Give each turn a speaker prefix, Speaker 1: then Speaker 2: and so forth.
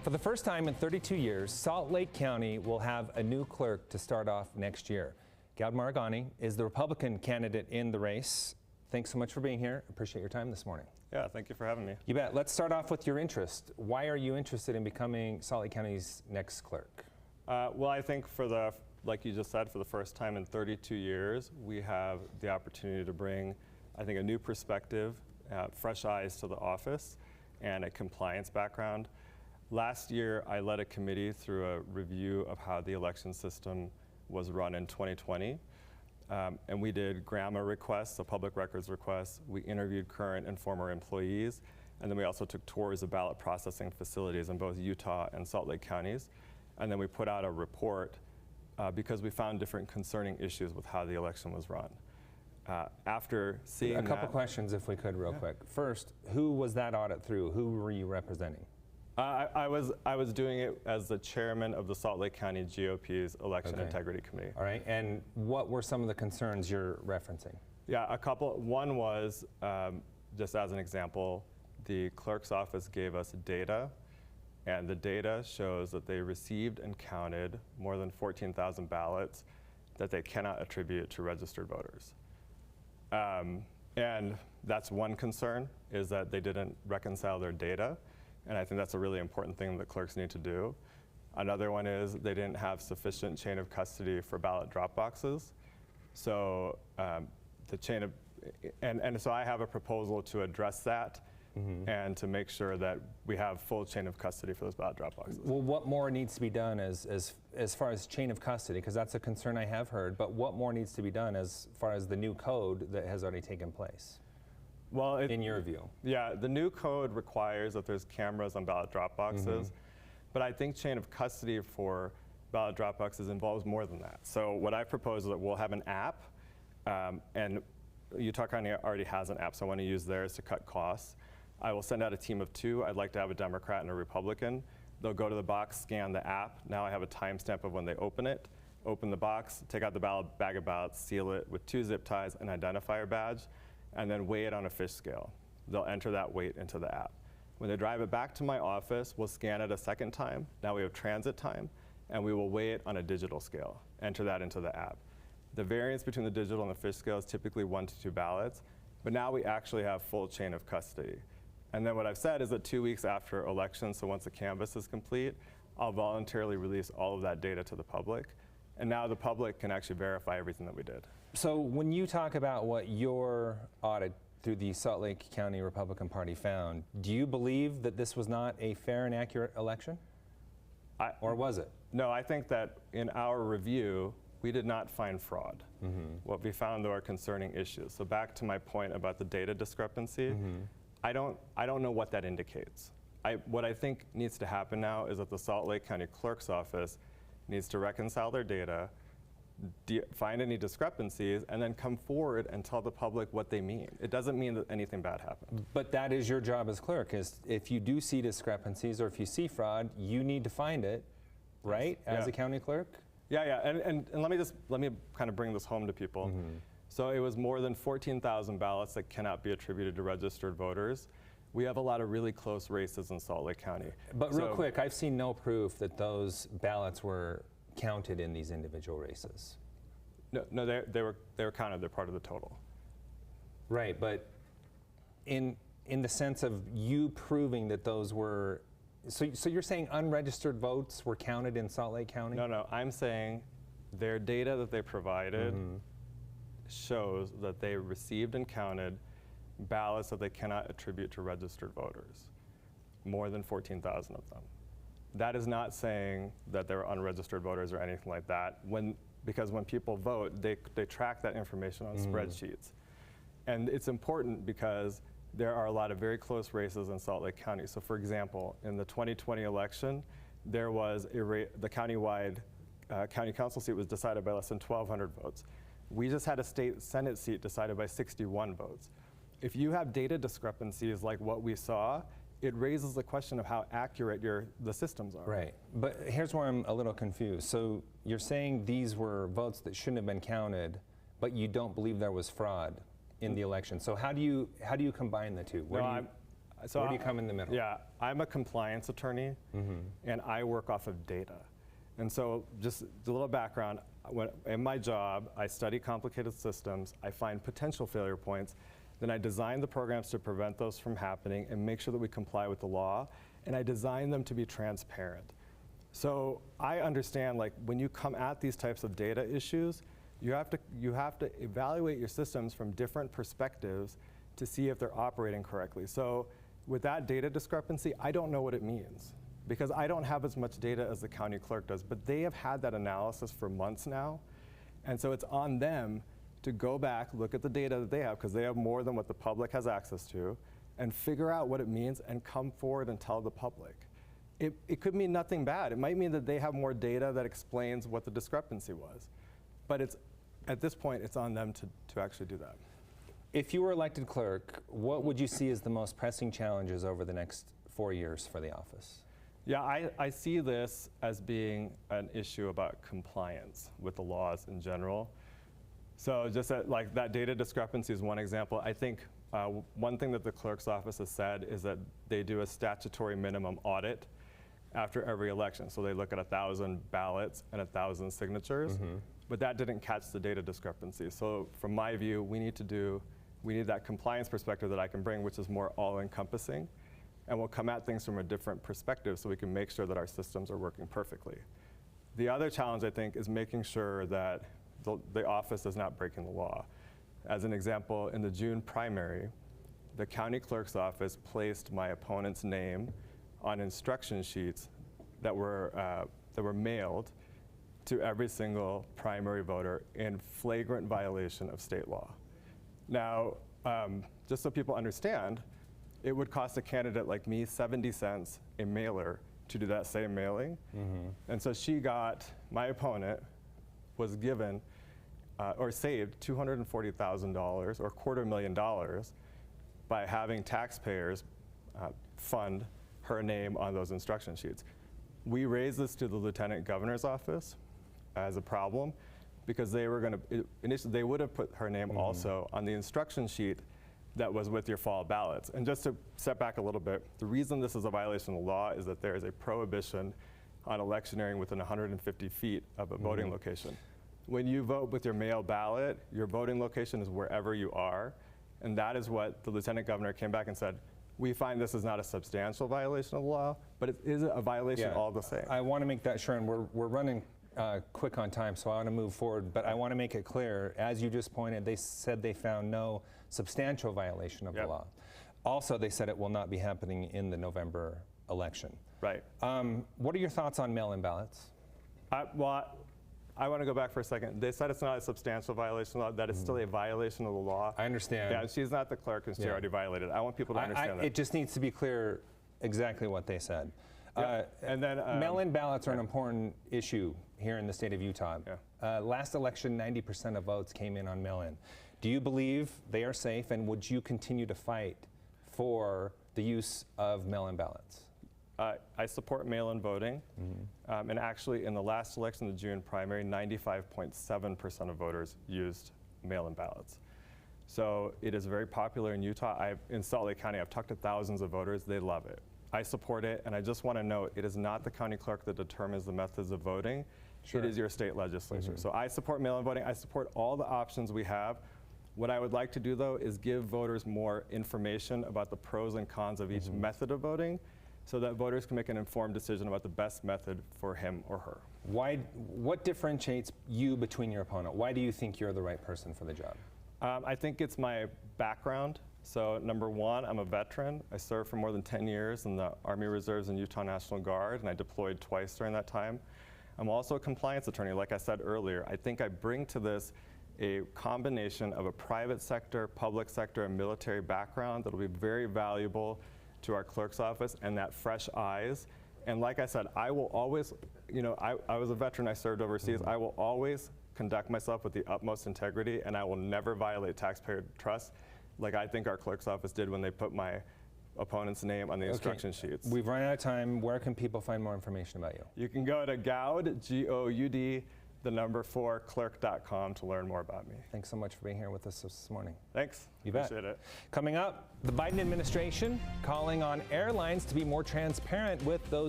Speaker 1: For the first time in 32 years, Salt Lake County will have a new clerk to start off next year. Goud Maragani is the Republican candidate in the race. Thanks so much for being here. Appreciate your time this morning.
Speaker 2: Yeah, thank you for having me.
Speaker 1: You bet. Let's start off with your interest. Why are you interested in becoming Salt Lake County's next clerk?
Speaker 2: Well, I think like you just said, for the first time in 32 years, we have the opportunity to bring, I think, a new perspective, fresh eyes to the office, and a compliance background. Last year, I led a committee through a review of how the election system was run in 2020. And we did GRAMA requests, so public records requests. We interviewed current and former employees. And then we also took tours of ballot processing facilities in both Utah and Salt Lake counties. And then we put out a report because we found different concerning issues with how the election was run. After seeing
Speaker 1: a couple questions, if we could, real quick. First, who was that audit through? Who were you representing?
Speaker 2: I was doing it as the chairman of the Salt Lake County GOP's Election Integrity Committee.
Speaker 1: All right, and what were some of the concerns you're referencing?
Speaker 2: Yeah, a couple. One was, just as an example, the clerk's office gave us data, and the data shows that they received and counted more than 14,000 ballots that they cannot attribute to registered voters. And that's one concern, is that they didn't reconcile their data. And I think that's a really important thing that clerks need to do. Another one is they didn't have sufficient chain of custody for ballot drop boxes. So the chain of, and so I have a proposal to address that and to make sure that we have full chain of custody for those ballot drop boxes.
Speaker 1: Well, what more needs to be done as far as chain of custody? Because that's a concern I have heard, but what more needs to be done as far as the new code that has already taken place? Well, in your view?
Speaker 2: Yeah, the new code requires that there's cameras on ballot drop boxes, but I think chain of custody for ballot drop boxes involves more than that. So what I propose is that we'll have an app, and Utah County already has an app, so I want to use theirs to cut costs. I will send out a team of two. I'd like to have a Democrat and a Republican. They'll go to the box, scan the app. Now I have a timestamp of when they open it. Open the box, take out the bag of ballots, seal it with 2 zip ties, an identifier badge, and then weigh it on a fish scale. They'll enter that weight into the app. When they drive it back to my office, we'll scan it a second time. Now we have transit time, and we will weigh it on a digital scale, enter that into the app. The variance between the digital and the fish scale is typically 1 to 2 ballots, but now we actually have full chain of custody. And then what I've said is that 2 weeks after election, so once the canvass is complete, I'll voluntarily release all of that data to the public. And now the public can actually verify everything that we did.
Speaker 1: So when you talk about what your audit through the Salt Lake County Republican Party found, do you believe that this was not a fair and accurate election? Or was it?
Speaker 2: No, I think that in our review, we did not find fraud. What we found, though, are concerning issues. So back to my point about the data discrepancy, I don't know what that indicates. What I think needs to happen now is that the Salt Lake County Clerk's office needs to reconcile their data, find any discrepancies, and then come forward and tell the public what they mean. It doesn't mean that anything bad happened.
Speaker 1: But that is your job as clerk, is if you do see discrepancies or if you see fraud, you need to find it, right, as a county clerk?
Speaker 2: Yeah, and let me kind of bring this home to people. So it was more than 14,000 ballots that cannot be attributed to registered voters. We have a lot of really close races in Salt Lake County.
Speaker 1: But real quick, I've seen no proof that those ballots were counted in these individual races.
Speaker 2: No, they were counted. They're part of the total.
Speaker 1: Right, but in the sense of you proving that those were, so you're saying unregistered votes were counted in Salt Lake County?
Speaker 2: No, I'm saying their data that they provided shows that they received and counted ballots that they cannot attribute to registered voters, more than 14,000 of them. That is not saying that they're unregistered voters or anything like that, because when people vote, they track that information on spreadsheets. And it's important because there are a lot of very close races in Salt Lake County. So for example, in the 2020 election, there was the countywide county council seat was decided by less than 1,200 votes. We just had a state Senate seat decided by 61 votes. If you have data discrepancies like what we saw, it raises the question of how accurate the systems are.
Speaker 1: Right, but here's where I'm a little confused. So you're saying these were votes that shouldn't have been counted, but you don't believe there was fraud in the election. So how do you combine the two?
Speaker 2: So
Speaker 1: Where do you come in the middle?
Speaker 2: Yeah, I'm a compliance attorney, and I work off of data. And so just a little background, in my job, I study complicated systems, I find potential failure points, then I design the programs to prevent those from happening and make sure that we comply with the law, and I design them to be transparent. So I understand, like, when you come at these types of data issues, you have to evaluate your systems from different perspectives to see if they're operating correctly. So with that data discrepancy, I don't know what it means because I don't have as much data as the county clerk does, but they have had that analysis for months now. And so it's on them to go back, look at the data that they have, because they have more than what the public has access to, and figure out what it means and come forward and tell the public. It could mean nothing bad. It might mean that they have more data that explains what the discrepancy was. But at this point, it's on them to actually do that.
Speaker 1: If you were elected clerk, what would you see as the most pressing challenges over the next 4 years for the office?
Speaker 2: Yeah, I see this as being an issue about compliance with the laws in general. So just like that data discrepancy is one example. I think one thing that the clerk's office has said is that they do a statutory minimum audit after every election. So they look at 1,000 ballots and 1,000 signatures, but that didn't catch the data discrepancy. So from my view, we need that compliance perspective that I can bring, which is more all-encompassing, and we'll come at things from a different perspective so we can make sure that our systems are working perfectly. The other challenge, I think, is making sure that the office is not breaking the law. As an example, in the June primary, the county clerk's office placed my opponent's name on instruction sheets that were mailed to every single primary voter in flagrant violation of state law. Now, just so people understand, it would cost a candidate like me 70 cents a mailer to do that same mailing. And so my opponent was given or saved $240,000 or $250,000 by having taxpayers fund her name on those instruction sheets. We raised this to the Lieutenant Governor's office as a problem because they were going to, initially they would have put her name also on the instruction sheet that was with your fall ballots. And just to step back a little bit, the reason this is a violation of the law is that there is a prohibition on electioneering within 150 feet of a voting location. When you vote with your mail ballot, your voting location is wherever you are, and that is what the Lieutenant Governor came back and said, we find this is not a substantial violation of the law, but it is a violation all the same.
Speaker 1: I want to make that sure, and we're running quick on time, so I want to move forward, but I want to make it clear, as you just pointed, they said they found no substantial violation of the law. Also, they said it will not be happening in the November election.
Speaker 2: Right.
Speaker 1: What are your thoughts on mail-in ballots?
Speaker 2: I want to go back for a second. They said it's not a substantial violation of the law, that it's still a violation of the law.
Speaker 1: I understand.
Speaker 2: Yeah, she's not the clerk and she already violated it. I want people to understand that.
Speaker 1: It just needs to be clear exactly what they said.
Speaker 2: And then
Speaker 1: mail-in ballots are an important issue here in the state of Utah. Last election, 90% of votes came in on mail-in. Do you believe they are safe, and would you continue to fight for the use of mail-in ballots?
Speaker 2: I support mail-in voting, and actually in the last election, the June primary, 95.7% of voters used mail-in ballots. So it is very popular in Utah. In Salt Lake County, I've talked to thousands of voters. They love it. I support it, and I just want to note, it is not the county clerk that determines the methods of voting. It is your state legislature. So I support mail-in voting. I support all the options we have. What I would like to do, though, is give voters more information about the pros and cons of each method of voting, so that voters can make an informed decision about the best method for him or her.
Speaker 1: What differentiates you between your opponent? Why do you think you're the right person for the job?
Speaker 2: I think it's my background. So number one, I'm a veteran. I served for more than 10 years in the Army Reserves and Utah National Guard, and I deployed twice during that time. I'm also a compliance attorney, like I said earlier. I think I bring to this a combination of a private sector, public sector, and military background that will be very valuable to our clerk's office, and that fresh eyes. And like I said, I will always, I was a veteran, I served overseas. I will always conduct myself with the utmost integrity, and I will never violate taxpayer trust like I think our clerk's office did when they put my opponent's name on the instruction sheets.
Speaker 1: We've run out of time. Where can people find more information about you?
Speaker 2: You can go to Goud, Goud the number 4 clerk.com to learn more about me.
Speaker 1: Thanks so much for being here with us this morning.
Speaker 2: Thanks.
Speaker 1: You bet.
Speaker 2: Appreciate it.
Speaker 1: Coming up, the Biden administration calling on airlines to be more transparent with those